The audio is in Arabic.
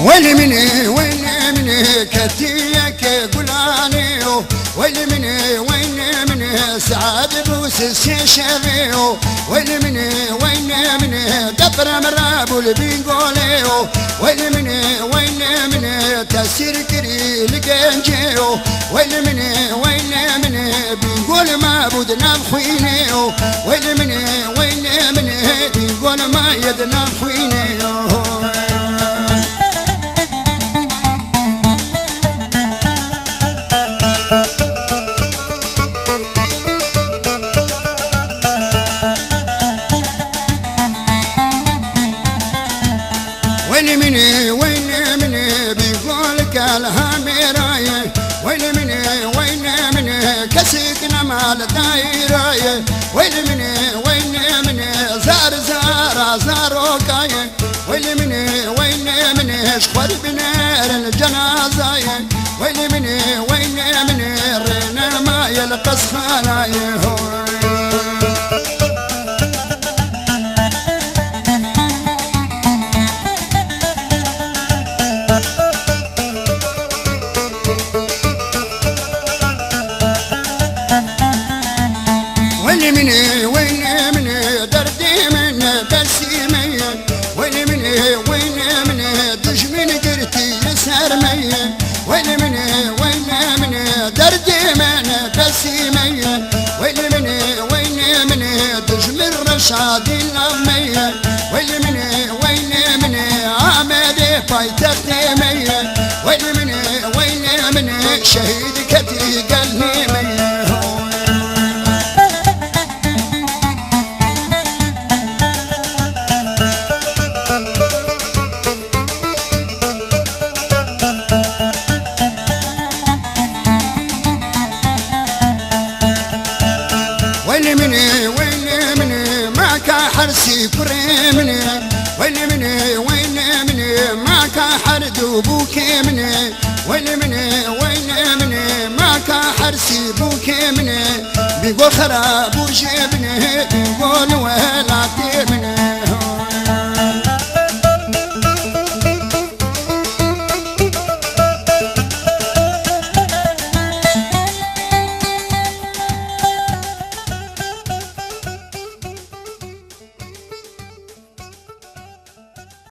ويلي مني كتيك قلاني ويلي مني سعد بوس الشيشبي ويلي مني دبر مرابو البنقولي ويلي مني تسير كري لقنجي ويلي مني بنقول ما بدنا خويني ويلي مني بنقول ما يدنا خويني ويلي مني بيقولك الهامراية ويلي مني كسكنا مال دايراية ويلي مني زاروكاية ويلي مني شخور بنار الجنازاية ويلي مني رينا ما يلقص خلاية ويلي مني دردي من بسي مية ويلي مني دشمن قرتي يسهر مية ويلي مني دردي من بسي مية ويلي مني دشمن رشاد الأمية ويلي مني عامل بايتختي مية ويلي مني شهيد كتري قلبي مية ويلي مني معك حرسي كريمني ويلي مني معك حرد وبوكي مني ويلي مني معك حرسي بوكي مني بيقول خراب وجبني بيقول ولعتي مني